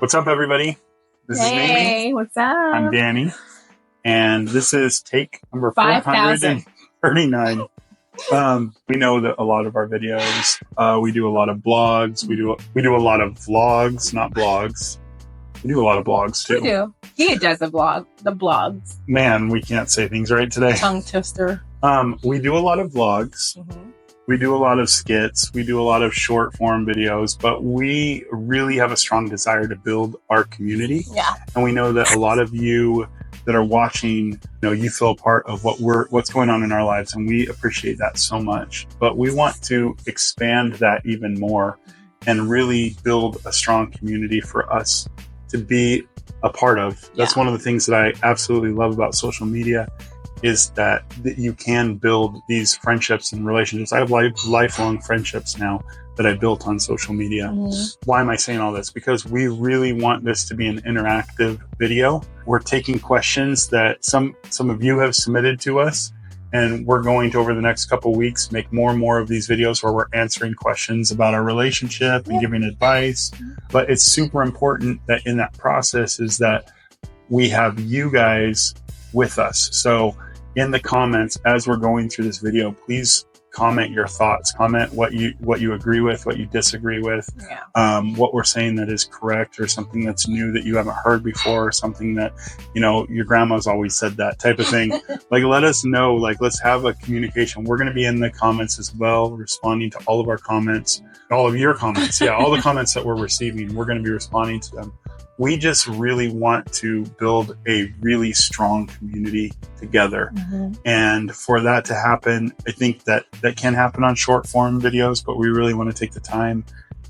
What's up, everybody? This is Nimi. Hey, what's up? I'm Danny, and this is take number 439. We know that a lot of our videos, we do a lot of blogs, we do a lot of vlogs, not blogs. We do a lot of blogs too. We do. He does the blogs. Man, we can't say things right today. Tongue twister. We do a lot of vlogs. Mm-hmm. We do a lot of skits. We do a lot of short form videos, but we really have a strong desire to build our community. Yeah. And we know that a lot of you that are watching, you feel a part of what's going on in our lives, and we appreciate that so much. But we want to expand that even more and really build a strong community for us to be a part of. That's one of the things that I absolutely love about social media, is that you can build these friendships and relationships. I have lifelong friendships now that I built on social media. Mm-hmm. Why am I saying all this? Because we really want this to be an interactive video. We're taking questions that some of you have submitted to us, and we're going to, over the next couple of weeks, make more and more of these videos where we're answering questions about our relationship and giving advice. But it's super important that in that process is that we have you guys with us. So in the comments, as we're going through this video, please comment your thoughts, comment what you agree with, what you disagree with, what we're saying that is correct, or something that's new that you haven't heard before, or something that, your grandma's always said, that type of thing. Like, let us know, let's have a communication. We're going to be in the comments as well, responding to all of our comments, all of your comments. Yeah. All the comments that we're receiving, we're going to be responding to them. We just really want to build a really strong community together. Mm-hmm. And for that to happen, I think that can happen on short form videos, but we really want to take the time,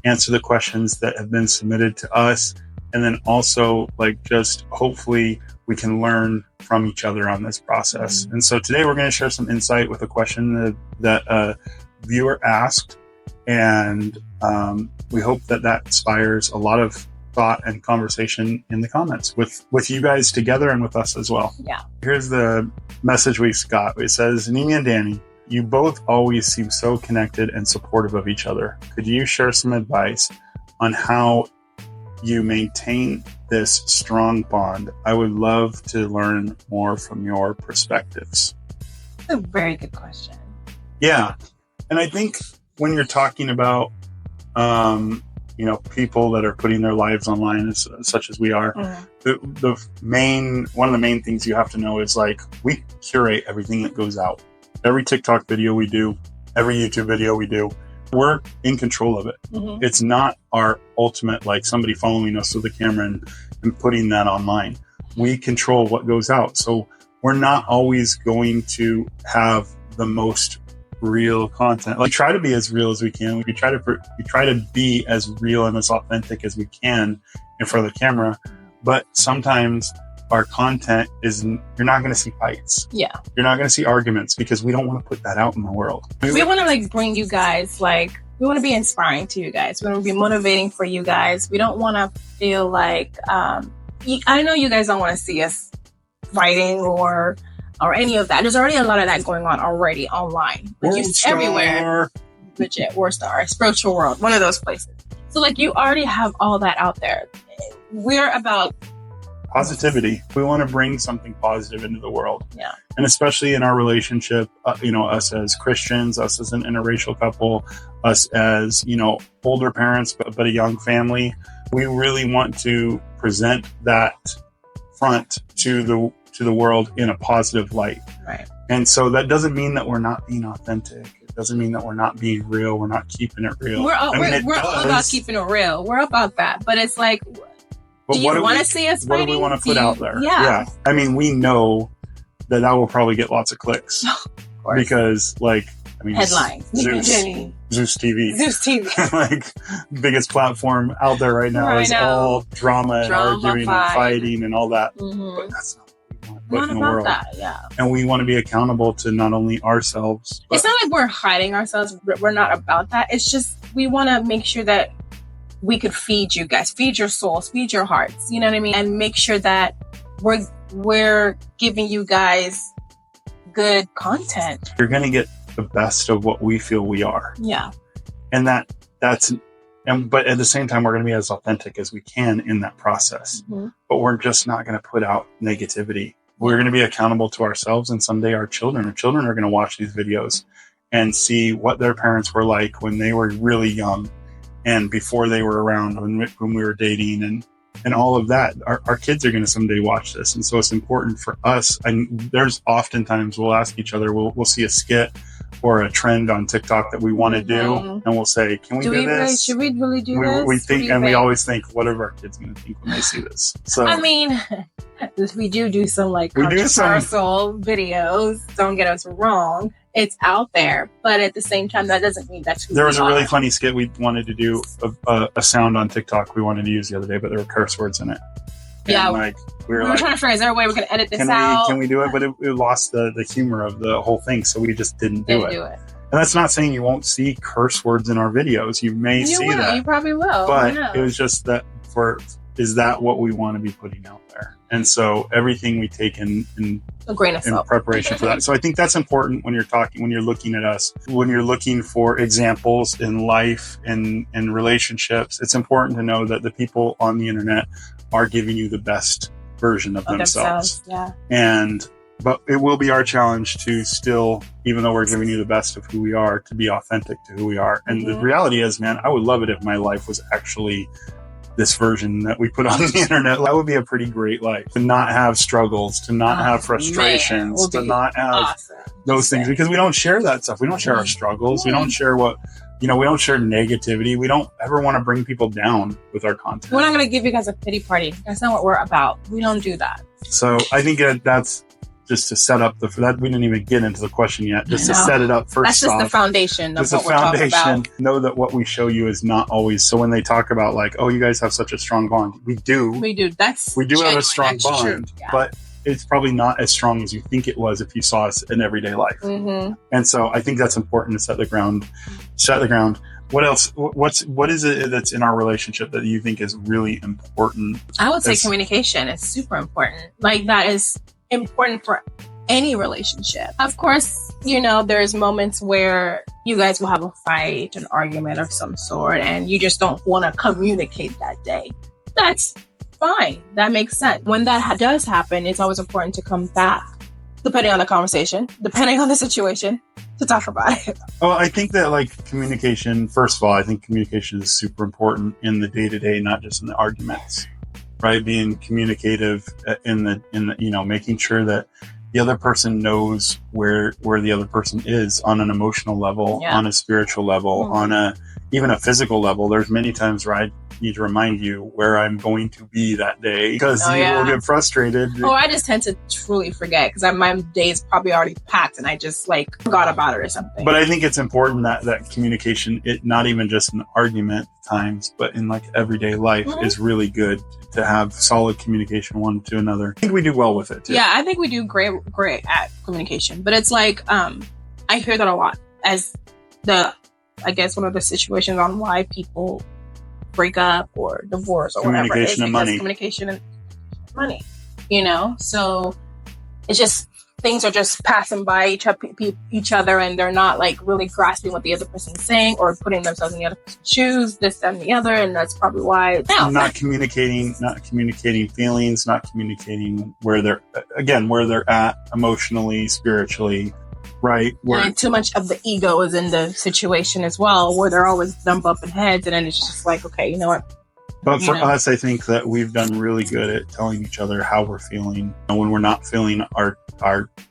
answer the questions that have been submitted to us. And then also just hopefully we can learn from each other on this process. Mm-hmm. And so today we're going to share some insight with a question that a viewer asked. And we hope that inspires a lot of thought and conversation in the comments with you guys together and with us as well. Yeah. Here's the message we got. It says, Nimi and Danny, you both always seem so connected and supportive of each other. Could you share some advice on how you maintain this strong bond? I would love to learn more from your perspectives. That's a very good question. Yeah. And I think when you're talking about people that are putting their lives online, such as we are, one of the main things you have to know is we curate everything that goes out. Every TikTok video we do, every YouTube video we do, we're in control of it. Mm-hmm. It's not our ultimate, somebody following us with a camera and putting that online. We control what goes out. So we're not always going to have the most real content. We try to be as real as we can. We try to be as real and as authentic as we can in front of the camera. But sometimes our content you're not going to see fights. Yeah. You're not going to see arguments, because we don't want to put that out in the world. We want to bring you guys, we want to be inspiring to you guys. We want to be motivating for you guys. We don't want to feel I know you guys don't want to see us fighting or any of that. There's already a lot of that going on already online. Everywhere. Legit, World Star, Spiritual World, one of those places. So you already have all that out there. We're about positivity. We want to bring something positive into the world. Yeah. And especially in our relationship, us as Christians, us as an interracial couple, us as, older parents, but a young family, we really want to present that front to the world in a positive light. Right. And so that doesn't mean that we're not being authentic. It doesn't mean that we're not being real. We're not keeping it real. We're all about keeping it real. We're about that. But it's do you want to see us fighting? What do we want to put out there? Yeah. I mean, we know that will probably get lots of clicks. Of course. Because headlines. Zeus TV. Biggest platform out there right now is all drama and arguing and fighting and all that. Mm-hmm. But that's not what we want in the world. That, yeah. And we want to be accountable to not only ourselves. It's not we're hiding ourselves. We're not about that. It's just we want to make sure that we could feed you guys, feed your souls, feed your hearts. You know what I mean? And make sure that we're giving you guys good content. You're going to get the best of what we feel we are. Yeah. And that's but at the same time, we're going to be as authentic as we can in that process. But we're just not going to put out negativity. We're going to be accountable to ourselves, and someday our children are going to watch these videos and see what their parents were like when they were really young and before they were around when we were dating and all of that. Our kids are going to someday watch this. And so it's important for us. And there's oftentimes we'll ask each other, we'll see a skit or a trend on TikTok that we want to do. And we'll say, can we do this? Should we really do this? We think, and we always think, what are our kids going to think when they see this? So, I mean, we do some like controversial videos. Don't get us wrong. It's out there, but at the same time, that doesn't mean that's who there was a really funny skit we wanted to do, a sound on TikTok we wanted to use the other day, but there were curse words in it. And yeah, like we were trying to figure, is there a way we can edit this out? Can we do it? But it lost the humor of the whole thing, so we just didn't do it. And that's not saying you won't see curse words in our videos. You may see that. You probably will. But it was just that is that what we want to be putting out there? And so everything we take in a grain of salt in preparation for that. So I think that's important when you're looking at us, when you're looking for examples in life and relationships. It's important to know that the people on the internet are giving you the best version of themselves. Yeah. But it will be our challenge to still, even though we're giving you the best of who we are, to be authentic to who we are. And the reality is, man, I would love it if my life was actually this version that we put on the internet. That would be a pretty great life. To not have struggles, to not have frustrations, to not have those things, because we don't share that stuff. We don't share our struggles. We don't share we don't share negativity. We don't ever want to bring people down with our content. We're not going to give you guys a pity party. That's not what we're about. We don't do that. So I think that's just to set up that. We didn't even get into the question yet. Just to set it up first. That's just the foundation of what we're talking about. Know that what we show you is not always. So when they talk about like, oh, you guys have such a strong bond, we do. We do. We do have a strong bond, but it's probably not as strong as you think it was if you saw us in everyday life. And so I think that's important to set the ground. What else? What is it that's in our relationship that you think is really important? I would say communication is super important. Like that is important for any relationship. Of course, there's moments where you guys will have a fight, an argument of some sort, and you just don't want to communicate that day. That's fine. That makes sense. When that does happen, it's always important to come back, depending on the conversation, depending on the situation, to talk about it. Oh, I think that communication, first of all, I think communication is super important in the day-to-day, not just in the arguments. Right, being communicative in the making sure that the other person knows where the other person is on an emotional level, on a spiritual level, on even a physical level. There's many times where I need to remind you where I'm going to be that day because you will get frustrated. Or I just tend to truly forget because my day is probably already packed and I just forgot about it or something. But I think it's important that communication, not even just an argument times, but in everyday life is really good to have solid communication one to another. I think we do well with it too. Yeah, I think we do great at communication. But it's I hear that a lot as I guess one of the situations on why people break up or divorce or whatever. Communication and money. Communication and money. So it's just things are just passing by each other and they're not really grasping what the other person's saying or putting themselves in the other person's shoes, this and the other, and that's probably why not communicating feelings, not communicating where they're at emotionally, spiritually. Right. And too much of the ego is in the situation as well, where they're always bumping heads, and then it's just okay, you know what? But for us, I think that we've done really good at telling each other how we're feeling when we're not feeling our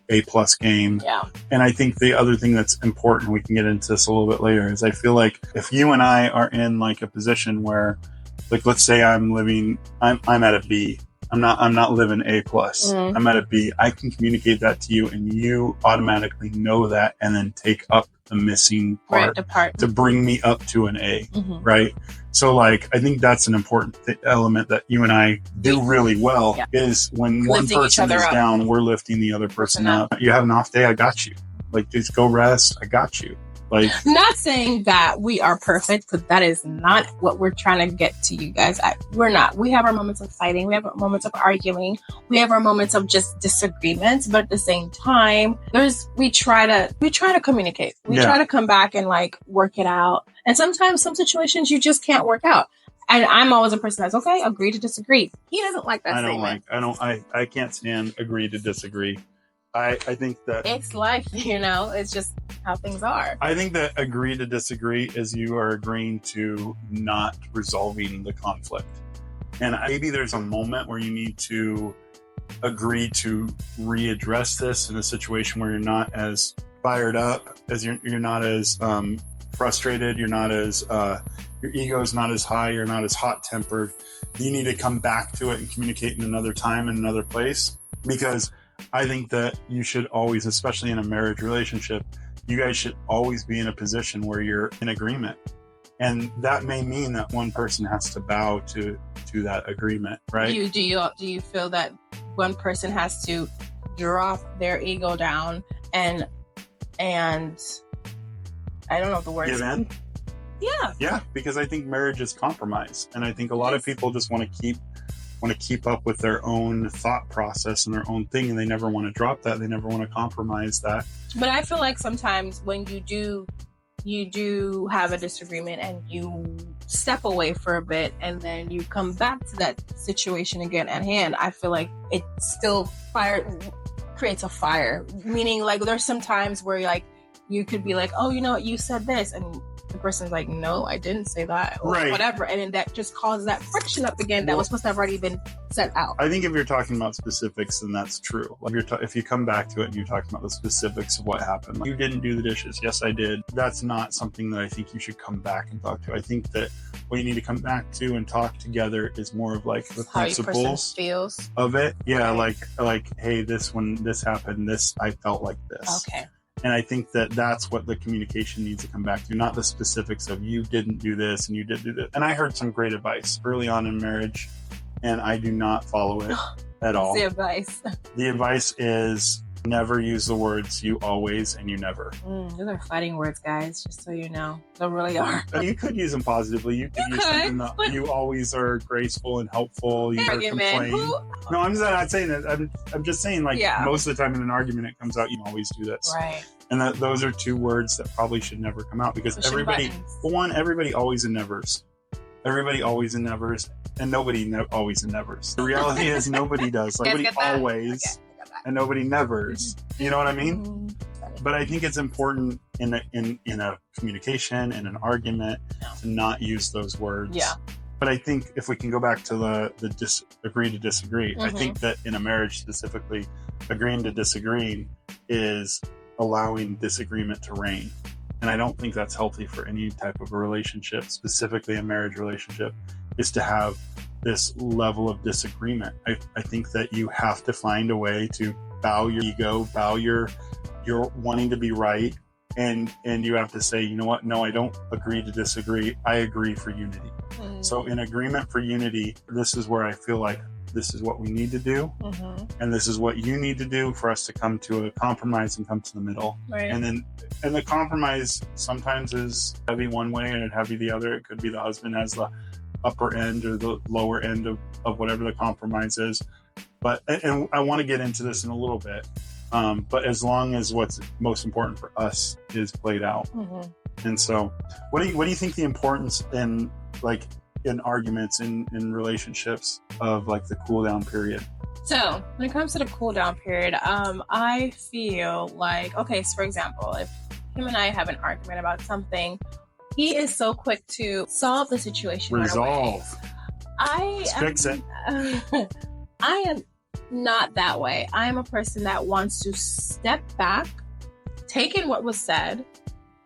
A+ game. Yeah. And I think the other thing that's important, we can get into this a little bit later, is I feel like if you and I are in a position where, let's say I'm at a B. I'm not living A+. I'm at a B. I can communicate that to you and you automatically know that and then take up the missing part, to bring me up to an A. Right. So I think that's an important element that you and I do really well is when lifting one person is down, we're lifting the other person up. You have an off day, I got you. Just go rest. I got you. Like, not saying that we are perfect, because that is not what we're trying to get to you guys. We're not. We have our moments of fighting. We have our moments of arguing. We have our moments of just disagreements. But at the same time, we try to communicate. We try to come back and like work it out. And sometimes some situations you just can't work out. And I'm always a person that's okay, agree to disagree. He doesn't like that statement. I can't stand agree to disagree. I think that it's life, it's just how things are. I think that agree to disagree is you are agreeing to not resolving the conflict. And maybe there's a moment where you need to agree to readdress this in a situation where you're not as fired up, as you're not as frustrated, you're not as your ego is not as high, you're not as hot tempered. You need to come back to it and communicate in another time, in another place, because I think that you should always, especially in a marriage relationship, you guys should always be in a position where you're in agreement. And that may mean that one person has to bow to that agreement, right? Do you feel that one person has to drop their ego down and I don't know if the word give in? Yeah, because I think marriage is compromise, and I think a lot of people just want to keep up with their own thought process and their own thing, and they never want to drop that. They never want to compromise that. But I feel like sometimes when you do have a disagreement and you step away for a bit and then you come back to that situation again at hand, I feel like it still creates a fire. Meaning, like, there's some times where like you could be like, oh, you know what, you said this, and the person's like, no, I didn't say that, or whatever, and then that just causes that friction up again that was supposed to have already been set out. I think if you're talking about specifics, then that's true. Like if you come back to it and you're talking about the specifics of what happened, like, you didn't do the dishes, yes I did, that's not something that I think you should come back and talk to. I think that what you need to come back to and talk together is more of like the principles feels of it. Yeah, like hey, when this happened, I felt like this. Okay. And I think that that's what the communication needs to come back to, not the specifics of you didn't do this and you did do this. And I heard some great advice early on in marriage, and I do not follow it at all. What's the advice? The advice is never use the words you always and you never. Those are fighting words, guys, just so you know. They really are. You could use them positively. You could use something that you always are graceful and helpful. You never complain. No, I'm not saying that. I'm just saying, like, most of the time in an argument, it comes out, you always do this. Right. And those are two words that probably should never come out, because everybody always and nevers. Everybody always and nevers, and nobody always and nevers. The reality is nobody does. Like, nobody always and nobody nevers. You know what I mean? But I think it's important in a communication, in an argument, to not use those words. Yeah. But I think if we can go back to the agree to disagree, I think that in a marriage specifically, agreeing to disagreeing is allowing disagreement to reign. And I don't think that's healthy for any type of a relationship, specifically a marriage relationship, is to have this level of disagreement. I think that you have to find a way to bow your ego, bow your wanting to be right, and you have to say, you know what, no, I don't agree to disagree, I agree for unity. So in agreement for unity, this is where I feel like this is what we need to do, and this is what you need to do for us to come to a compromise and come to the middle. Right. And the compromise sometimes is heavy one way and heavy the other. It could be the husband has the upper end or the lower end of whatever the compromise is. But and I want to get into this in a little bit. But as long as what's most important for us is played out. And so what do you think the importance in arguments in relationships of like the cool down period? So when it comes to the cool down period, I feel like, okay, so for example, if him and I have an argument about something, he is so quick to solve the situation. Resolve. Fix it. I am not that way. I am a person that wants to step back, take in what was said,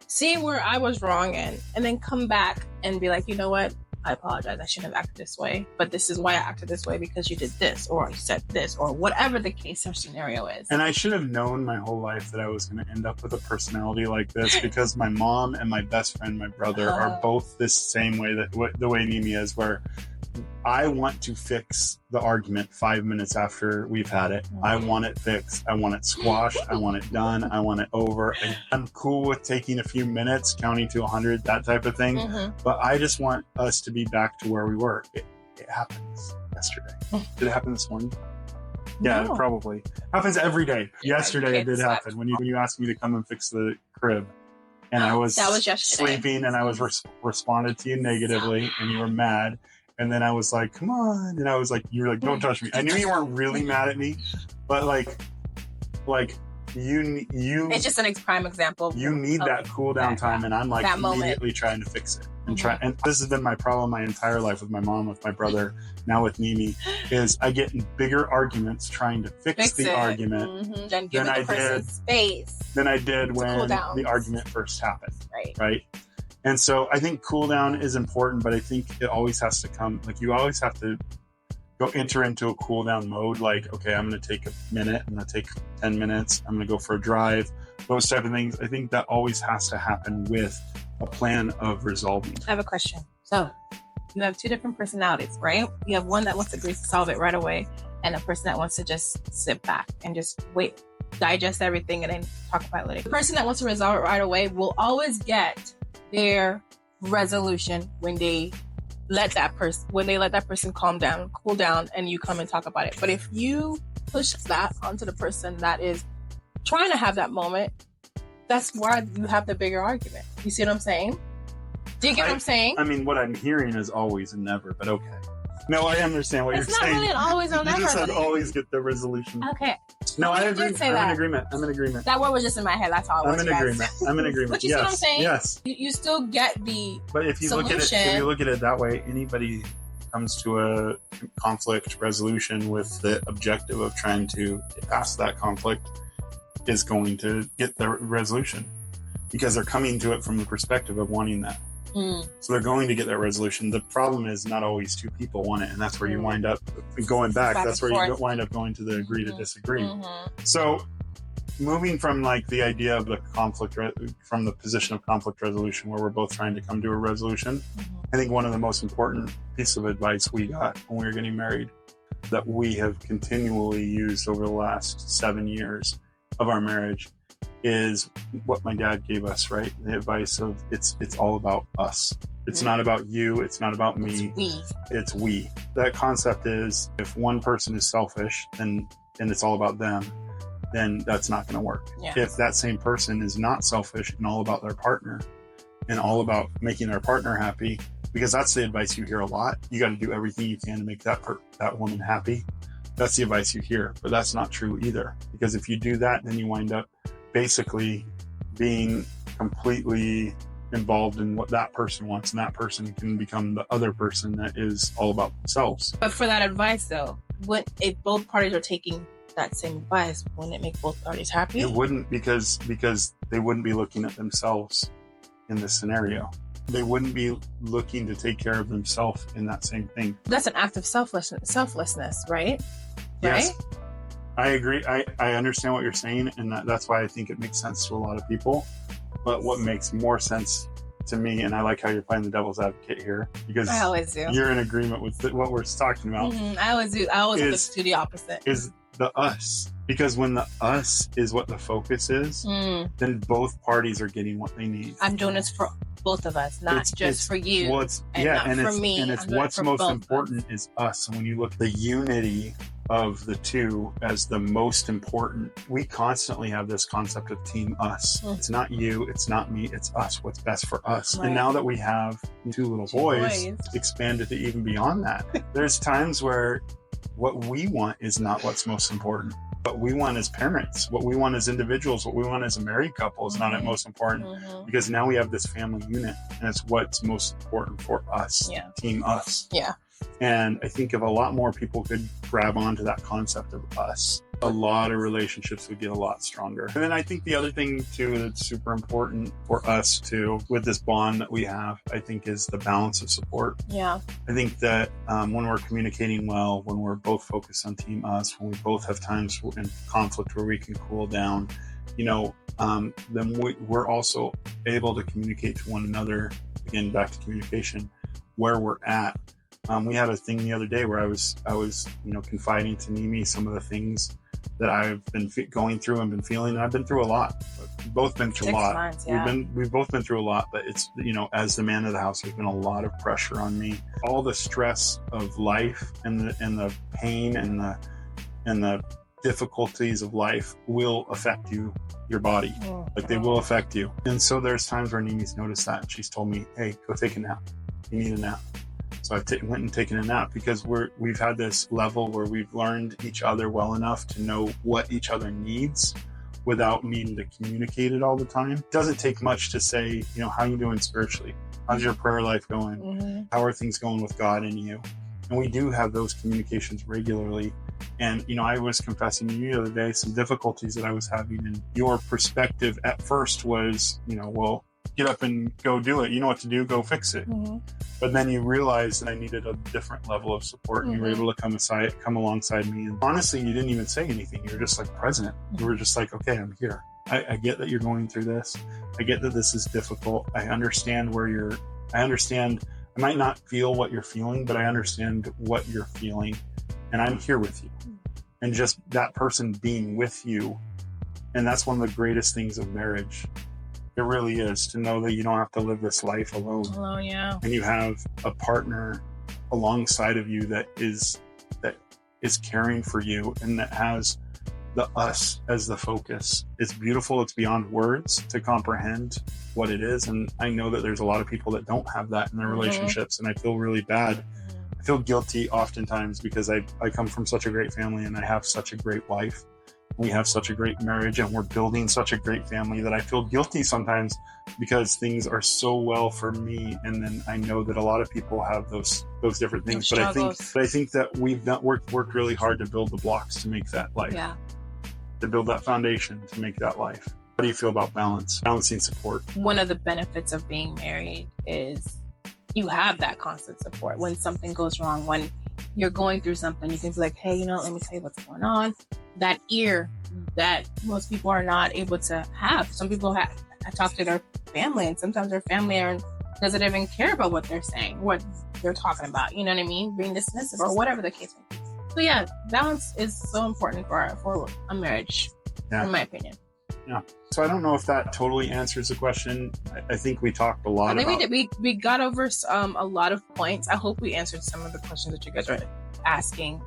see where I was wrong in, and then come back and be like, you know what? I apologize. I shouldn't have acted this way, but this is why I acted this way, because you did this, or you said this, or whatever the case or scenario is. And I should have known my whole life that I was going to end up with a personality like this, because my mom and my best friend, my brother, are both this same way, the way Nimi is, where I want to fix the argument 5 minutes after we've had it. I want it fixed. I want it squashed. I want it done. I want it over. I'm cool with taking a few minutes, counting to 100, that type of thing. But I just want us to be back to where we were. It happens yesterday. Did it happen this morning? Yeah, No. it probably happens every day. Yeah, Yesterday it did slept. happen when you asked me to come and fix the crib. And I was, That was yesterday. sleeping, and I was responded to you negatively, and you were mad. And then I was like, "Come on!" And I was like, "You were like, don't touch me." I knew you weren't really mad at me, but like you. It's just an prime example. You need that cool down time, and I'm like that immediately moment. trying to fix it and try. And this has been my problem my entire life with my mom, with my brother, now with Nimi, is I get in bigger arguments trying to fix the argument Then give than the person space. than I did when cool down. the argument first happened. Right. And so I think cool down is important, but I think it always has to come, like you always have to enter into a cool down mode. Like, okay, I'm going to take a minute. I'm going to take 10 minutes. I'm going to go for a drive. Those type of things. I think that always has to happen with a plan of resolving. I have a question. So you have two different personalities, right? You have one that wants to solve it right away, and a person that wants to just sit back and just wait, digest everything, and then talk about it later. The person that wants to resolve it right away will always get their resolution when they let that person calm down, cool down, and you come and talk about it. But if you push that onto the person that is trying to have that moment, that's why you have the bigger argument. You see what I'm saying? Do you get what I'm saying? I mean, what I'm hearing is always and never, but okay. No, I understand what you're saying. It's not really an always or You never. just said always get the resolution. Okay. No, I You agree. did say I'm that. in agreement. I'm in agreement. That word was just in my head. That's all. I'm in agreement. I'm in agreement. But you see what I'm saying? Yes. You still get the But if you solution. look at it that way, anybody comes to a conflict resolution with the objective of trying to get past that conflict is going to get the resolution, because they're coming to it from the perspective of wanting that. So they're going to get that resolution. The problem is not always two people want it, and that's where you wind up going back. That's where you wind up going to the agree to disagree. So moving from like the idea of the conflict, from the position of conflict resolution where we're both trying to come to a resolution, I think one of the most important pieces of advice we got when we were getting married that we have continually used over the last 7 years of our marriage is what my dad gave us, right? The advice of it's all about us. It's not about you. It's not about me. It's we. That concept is if one person is selfish and it's all about them, then that's not going to work. Yeah. If that same person is not selfish and all about their partner and all about making their partner happy, because that's the advice you hear a lot. You got to do everything you can to make that woman happy. That's the advice you hear, but that's not true either. Because if you do that, then you wind up basically being completely involved in what that person wants, and that person can become the other person that is all about themselves. But for that advice, though, if both parties are taking that same advice, wouldn't it make both parties happy? It wouldn't, because they wouldn't be looking at themselves in this scenario. They wouldn't be looking to take care of themselves in that same thing. That's an act of selflessness, right? Yes. Right? I agree. I understand what you're saying, and that's why I think it makes sense to a lot of people. But what makes more sense to me, and I like how you're playing the devil's advocate here, because I always do. You're in agreement with what we're talking about. I always do. I always do the opposite. Is the us. Because when the us is what the focus is, then both parties are getting what they need. I'm doing this for both of us, not just for you. Well, and for me. And it's what's most important is us. And when you look at the unity of the two as the most important, we constantly have this concept of team us. It's not you, it's not me, it's us. What's best for us. Right. And now that we have two little boys, expanded to even beyond that. There's times where what we want is not what's most important. What we want as parents, what we want as individuals, what we want as a married couple is not at most important, because now we have this family unit, and it's what's most important for us, team us. Yeah. And I think if a lot more people could grab onto that concept of us, a lot of relationships would get a lot stronger. And then I think the other thing too that's super important for us too, with this bond that we have, I think is the balance of support. Yeah. I think that when we're communicating well, when we're both focused on team us, when we both have times in conflict where we can cool down, then we're also able to communicate to one another, again, back to communication, where we're at, We had a thing the other day where I was, confiding to Nimi some of the things that I've been going through and been feeling. And I've been through a lot. We've both been through a lot. Months, yeah. We've both been through a lot, but it's, as the man of the house, there's been a lot of pressure on me. All the stress of life and the pain and the difficulties of life will affect your body. Like they will affect you. And so there's times where Nimi's noticed that and she's told me, hey, go take a nap. You need a nap. So I went and taken a nap because we've had this level where we've learned each other well enough to know what each other needs without needing to communicate it all the time. It doesn't take much to say, how you doing spiritually? How's your prayer life going? Mm-hmm. How are things going with God and you? And we do have those communications regularly. And, I was confessing to you the other day some difficulties that I was having. And your perspective at first was, well, get up and go do it. You know what to do, go fix it. Mm-hmm. But then you realized that I needed a different level of support. And you were able to come alongside me. And honestly, you didn't even say anything. You were just like present. You were just like, okay, I'm here. I get that you're going through this. I get that this is difficult. I understand I might not feel what you're feeling, but I understand what you're feeling. And I'm here with you. And just that person being with you. And that's one of the greatest things of marriage. It really is, to know that you don't have to live this life alone. Oh, yeah. And you have a partner alongside of you that is caring for you and that has the us as the focus. It's beautiful. It's beyond words to comprehend what it is. And I know that there's a lot of people that don't have that in their relationships. And I feel really bad. I feel guilty oftentimes because I come from such a great family and I have such a great wife. We have such a great marriage and we're building such a great family that I feel guilty sometimes because things are so well for me. And then I know that a lot of people have those different things, but I think that we've worked really hard to build the blocks to make that life, to build that foundation, to make that life. How do you feel about balancing support? One of the benefits of being married is you have that constant support. When something goes wrong, when you're going through something, you can be like, hey, let me tell you what's going on. That ear that most people are not able to have. Some people I talk to their family, and sometimes their family doesn't even care about what they're saying, what they're talking about. You know what I mean? Being dismissive or whatever the case may be. So yeah, balance is so important for a marriage, in my opinion. Yeah. So I don't know if that totally answers the question. I think we talked a lot. I think we got over a lot of points. I hope we answered some of the questions that you guys are asking.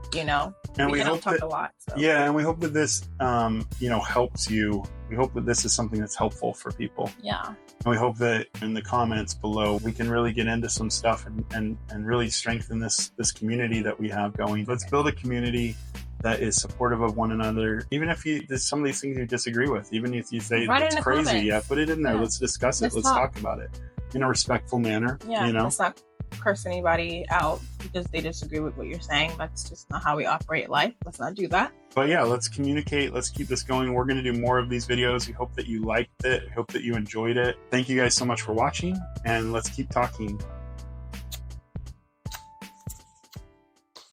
And we hope talk a lot. So. Yeah, and we hope that this, helps you. We hope that this is something that's helpful for people. Yeah. And we hope that in the comments below we can really get into some stuff and really strengthen this community that we have going. Let's build a community that is supportive of one another. Even if there's some of these things you disagree with, even if you say it's crazy, put it in there. Yeah. Let's discuss it. Let's talk about it in a respectful manner. Yeah, let's not curse anybody out because they disagree with what you're saying. That's just not how we operate life. Let's not do that. But yeah, let's communicate. Let's keep this going. We're going to do more of these videos. We hope that you liked it. I hope that you enjoyed it. Thank you guys so much for watching, and let's keep talking.